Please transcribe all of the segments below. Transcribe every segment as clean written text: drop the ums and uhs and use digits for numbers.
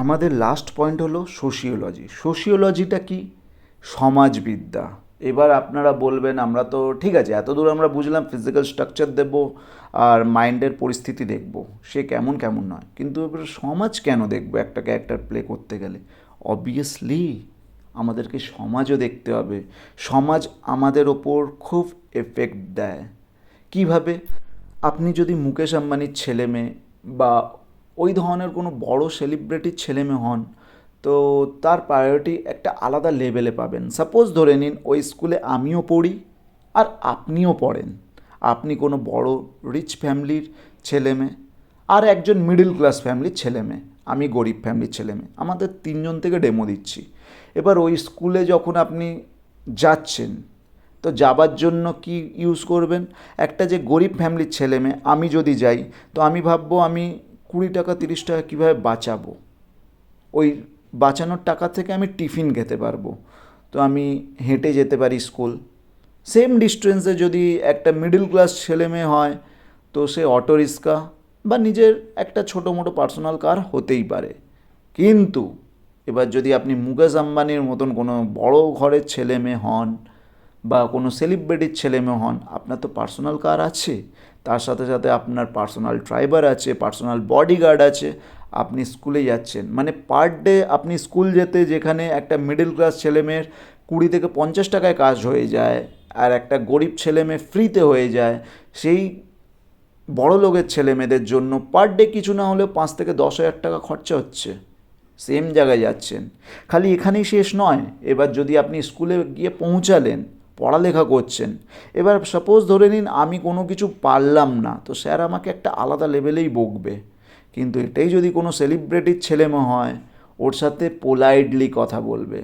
আমাদের last point হলো sociology. সোশিওলজিটা কি? সমাজবিদ্যা। এবার আপনারা বলবেন আমরা তো ঠিক আছে, এতদূর আমরা বুঝলাম ফিজিক্যাল স্ট্রাকচার দেব আর মাইন্ডের পরিস্থিতি দেখব, সে কেমন কেমন নয়, কিন্তু এবার সমাজ কেন দেখব একটা ক্যারেক্টার প্লে করতে গেলে? অবভিয়াসলি আমাদেরকে সমাজও দেখতে হবে। সমাজ আমাদের ওপর খুব এফেক্ট দেয়। কিভাবে? আপনি যদি মুকেশ আম্বানির ছেলে মেয়ে বা ওই ধরনের কোনো বড় সেলিব্রিটির ছেলে মেয়ে হন, তো তার প্রায়োরিটি একটা আলাদা লেভেলে পাবেন। সাপোজ ধরে নিন ওই স্কুলে আমিও পড়ি আর আপনিও পড়েন। আপনি কোনো বড় রিচ ফ্যামিলির ছেলে মেয়ে আর একজন মিডল ক্লাস ফ্যামিলির ছেলে মেয়ে, আমি গরিব ফ্যামিলির ছেলে মেয়ে, আমাদের তিনজন থেকে ডেমো দিচ্ছি। এবার ওই স্কুলে যখন আপনি যাচ্ছেন, তো যাবার জন্য কি ইউজ করবেন? একটা যে গরিব ফ্যামিলির ছেলে মেয়ে, আমি যদি যাই তো আমি ভাববো আমি 20 টাকা 30 টাকা কীভাবে বাঁচাবো, ওই বাঁচানোর টাকা থেকে আমি টিফিন খেতে পারবো। তো আমি হেঁটে যেতে পারি স্কুল। সেম ডিস্টেন্সে যদি একটা মিডল ক্লাস ছেলে মেয়ে হয়, তো সে অটো রিক্সা বা নিজের একটা ছোটো মোটো পার্সোনাল কার হতেই পারে। কিন্তু এবার যদি আপনি মুকেশ আম্বানির মতন কোনো বড় ঘরের ছেলে মেয়ে হন বা কোনো সেলিব্রিটির ছেলে মেয়ে হন, আপনার তো পার্সোনাল কার আছে, তার সাথে সাথে আপনার পার্সোনাল ড্রাইভার আছে, পার্সোনাল বডিগার্ড আছে। আপনি স্কুলে যাচ্ছেন মানে পার ডে আপনি স্কুল যেতে, যেখানে একটা মিডল ক্লাস ছেলে মেয়ের 20 থেকে 50 টাকায় কাজ হয়ে যায় আর একটা গরিব ছেলে মেয়ে ফ্রিতে হয়ে যায়, সেই বড় লোকের ছেলে মেয়েদের জন্য পার ডে কিছু না হলেও 5 থেকে 10 হাজার টাকা খরচা হচ্ছে। সেম জায়গায় যাচ্ছেন। খালি এখানেই শেষ নয়। এবার যদি আপনি স্কুলে গিয়ে পৌঁছালেন, পড়ালেখা করছেন, এবার সাপোজ ধরে নিন আমি কোনো কিছু পারলাম না, তো স্যার আমাকে একটা আলাদা লেভেলেই বকবে। কিন্তু এটাই যদি কোনো সেলিব্রিটির ছেলেমেয়ে হয়, ওর সাথে পোলাইটলি কথা বলবে,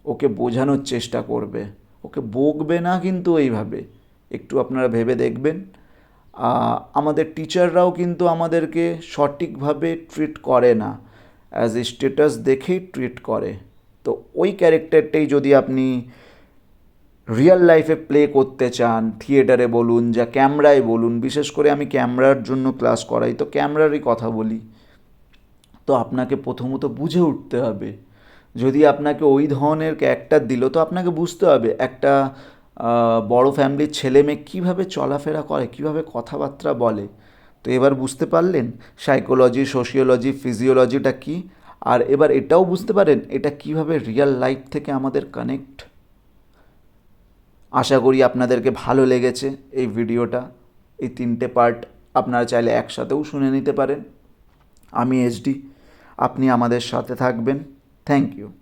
ওকে বোঝানোর চেষ্টা করবে, ওকে বকবে না কিন্তু এইভাবে। একটু আপনারা ভেবে দেখবেন। আমাদের টিচাররাও কিন্তু আমাদেরকে সঠিকভাবে ট্রিট করে না, অ্যাজ এ স্ট্যাটাস দেখেই ট্রিট করে। তো ওই ক্যারেক্টারটাই যদি আপনি রিয়েল লাইফে প্লে করতে চান, থিয়েটারে বলুন যা ক্যামেরায় বলুন, বিশেষ করে আমি ক্যামেরার জন্য ক্লাস করাই, তো ক্যামেরারই কথা বলি, তো আপনাকে প্রথমত বুঝে উঠতে হবে। যদি আপনাকে ওই ধরনের ক্যারেক্টার দিল, তো আপনাকে বুঝতে হবে একটা বড় ফ্যামিলির ছেলে মেয়ে কীভাবে চলাফেরা করে, কীভাবে কথাবার্তা বলে। তো এবার বুঝতে পারলেন সাইকোলজি, সোশিওলজি, ফিজিওলজিটা কী। আর এবার এটাও বুঝতে পারেন এটা কিভাবে রিয়েল লাইফ থেকে আমাদের কানেক্ট। আশা করি আপনাদেরকে ভালো লেগেছে এই ভিডিওটা। এই 3টে পার্ট আপনারা চাইলে একসাথেও শুনে নিতে পারেন। আমি এইচডি, আপনি আমাদের সাথে থাকবেন। Thank you.